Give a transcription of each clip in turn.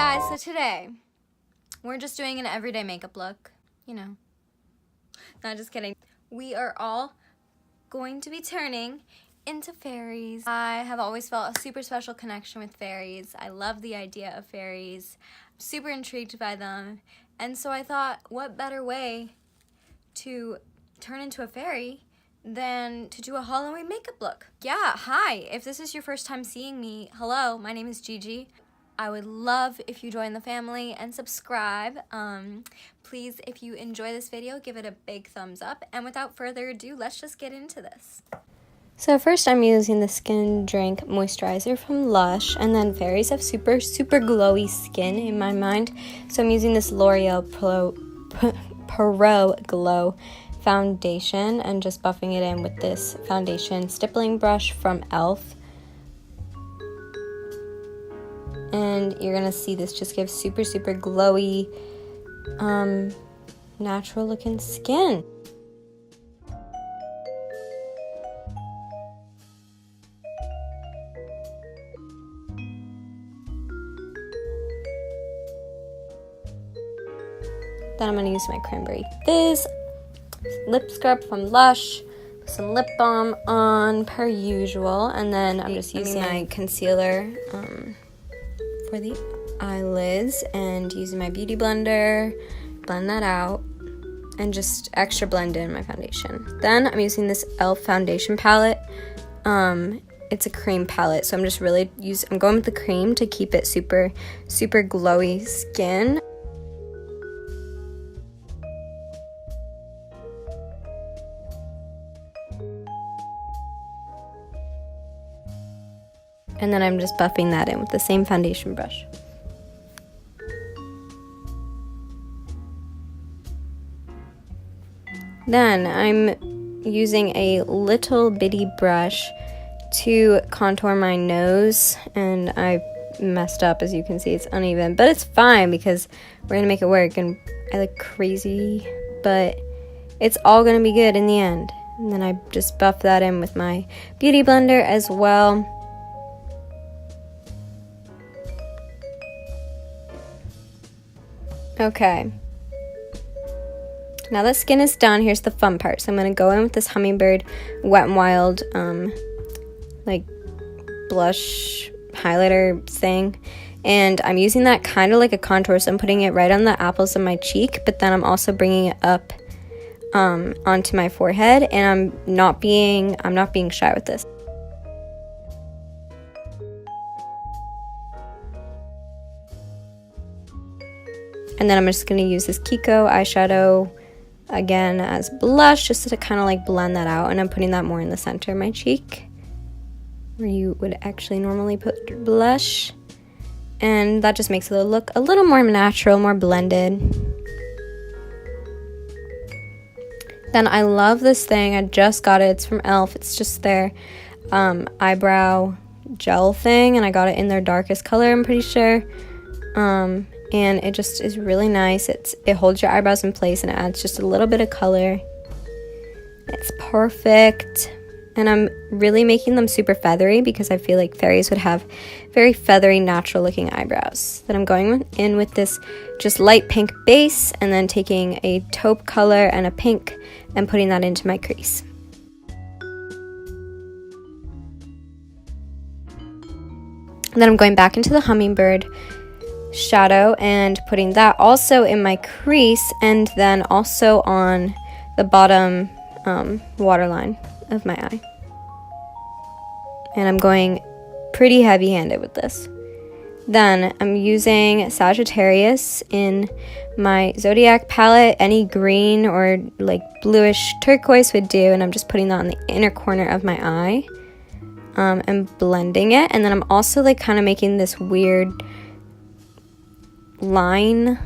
guys, so today we're just doing an everyday makeup look, you know. Not just kidding. We are all going to be turning into fairies. I have always felt a super special connection with fairies. I love the idea of fairies. I'm super intrigued by them. And so I thought, what better way to turn into a fairy than to do a Halloween makeup look? Yeah, hi. If this is your first time seeing me, hello, my name is Gigi. I would love if you join the family and subscribe. Please, if you enjoy this video, give it a big thumbs up. And without further ado, let's just get into this. So first I'm using the Skin Drink Moisturizer from Lush, and then fairies have super glowy skin in my mind. So I'm using this L'Oreal Pro Glow foundation and just buffing it in with this foundation stippling brush from e.l.f. And you're gonna see this just gives super glowy, natural looking skin. Then I'm gonna use my Cranberry Fizz lip scrub from Lush, some lip balm on per usual, and then I'm just using my concealer for the eyelids and using my beauty blender, blend that out, and just extra blend in my foundation. Then I'm using this e.l.f. foundation palette. It's a cream palette, so I'm just I'm going with the cream to keep it super glowy skin. And then I'm just buffing that in with the same foundation brush. Then I'm using a little bitty brush to contour my nose, and I messed up, as you can see, it's uneven, but it's fine because we're gonna make it work, and I look crazy, but it's all gonna be good in the end. And then I just buff that in with my beauty blender as well. Okay, now that skin is done, here's the fun part. So I'm going to go in with this Hummingbird Wet n Wild like blush highlighter thing, and I'm using that kind of like a contour, so I'm putting it right on the apples of my cheek, but then I'm also bringing it up onto my forehead, and I'm not being shy with this. And then I'm just going to use this Kiko eyeshadow again as blush, just to kind of like blend that out. And I'm putting that more in the center of my cheek, where you would actually normally put blush. And that just makes it look a little more natural, more blended. Then I love this thing. I just got it. It's from e.l.f. It's just their eyebrow gel thing. And I got it in their darkest color, I'm pretty sure. And it just is really nice. It holds your eyebrows in place, and it adds just a little bit of color. It's perfect. And I'm really making them super feathery because I feel like fairies would have very feathery, natural looking eyebrows. Then I'm going in with this just light pink base, and then taking a taupe color and a pink and putting that into my crease. And then I'm going back into the Hummingbird shadow and putting that also in my crease, and then also on the bottom waterline of my eye. And I'm going pretty heavy-handed with this. Then I'm using Sagittarius in my Zodiac palette. Any green or like bluish turquoise would do, and I'm just putting that on the inner corner of my eye and blending it. And then I'm also like kind of making this weird line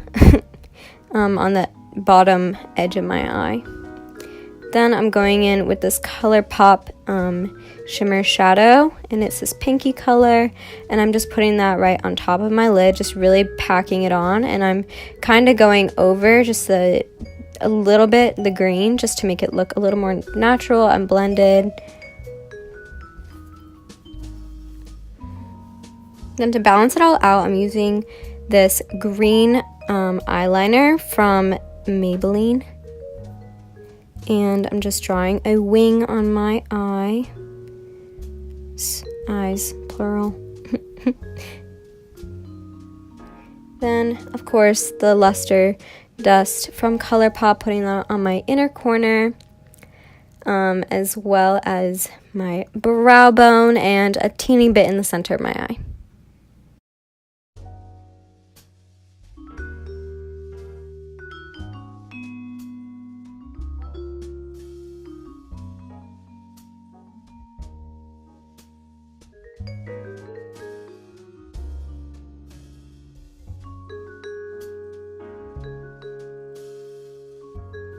on the bottom edge of my eye. Then I'm going in with this ColourPop shimmer shadow, and it's this pinky color, and I'm just putting that right on top of my lid, just really packing it on, and I'm kind of going over just a little bit the green just to make it look a little more natural and blended. Then to balance it all out, I'm using this green eyeliner from Maybelline. And I'm just drawing a wing on my eye. Eyes, plural. Then, of course, the luster dust from ColourPop, putting that on my inner corner, as well as my brow bone and a teeny bit in the center of my eye.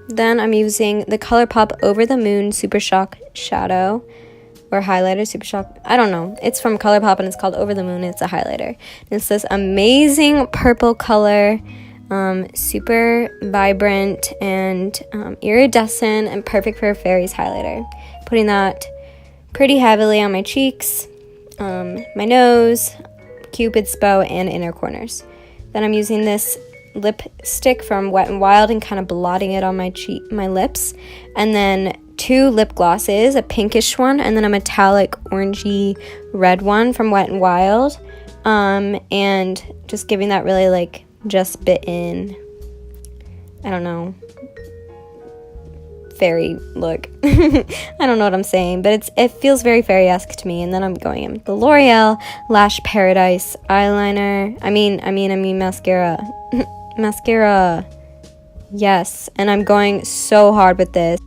Then I'm using the ColourPop Over the Moon Super Shock Shadow or highlighter. Super Shock, I don't know. It's from ColourPop and it's called Over the Moon. It's a highlighter. And it's this amazing purple color, super vibrant and iridescent and perfect for a fairies highlighter. Putting that pretty heavily on my cheeks, my nose, Cupid's bow, and inner corners. Then I'm using this lipstick from Wet n Wild and kind of blotting it on my lips, and then 2 lip glosses, a pinkish one and then a metallic orangey red one from Wet n Wild, and just giving that really like just bit in, I don't know, fairy look. I don't know what I'm saying, but it feels very fairy-esque to me. And then I'm going in the L'Oreal Lash Paradise eyeliner. I mean mascara. Mascara. Yes, and I'm going so hard with this.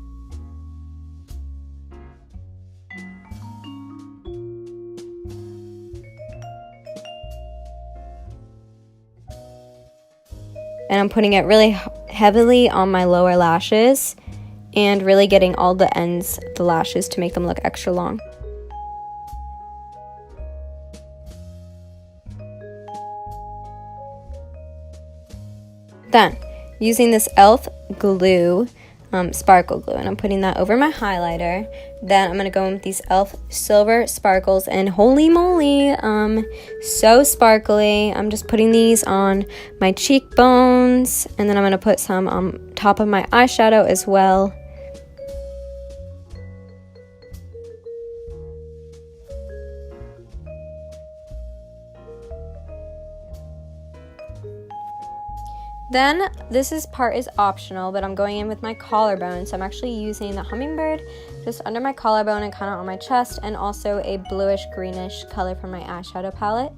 And I'm putting it really heavily on my lower lashes and really getting all the ends of the lashes to make them look extra long. Then, using this e.l.f. glue, sparkle glue, and I'm putting that over my highlighter. Then I'm going to go in with these e.l.f. silver sparkles, and holy moly, so sparkly. I'm just putting these on my cheekbones, and then I'm going to put some on top of my eyeshadow as well. Then, this part is optional, but I'm going in with my collarbone, so I'm actually using the hummingbird just under my collarbone and kind of on my chest, and also a bluish-greenish color from my eyeshadow palette.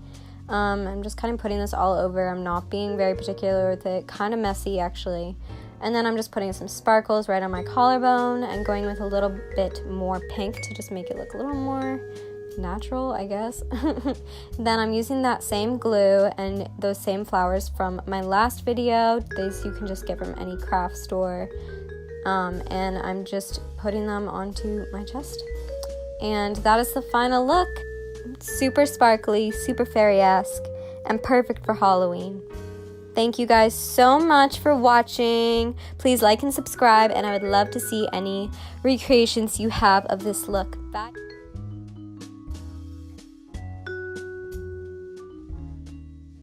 I'm just kind of putting this all over. I'm not being very particular with it, kind of messy actually. And then I'm just putting some sparkles right on my collarbone and going with a little bit more pink to just make it look a little more natural, I guess. Then I'm using that same glue and those same flowers from my last video. These you can just get from any craft store, and I'm just putting them onto my chest, and that is the final look. Super sparkly, super fairy-esque, and perfect for Halloween. Thank you guys so much for watching. Please like and subscribe, and I would love to see any recreations you have of this look. Bye.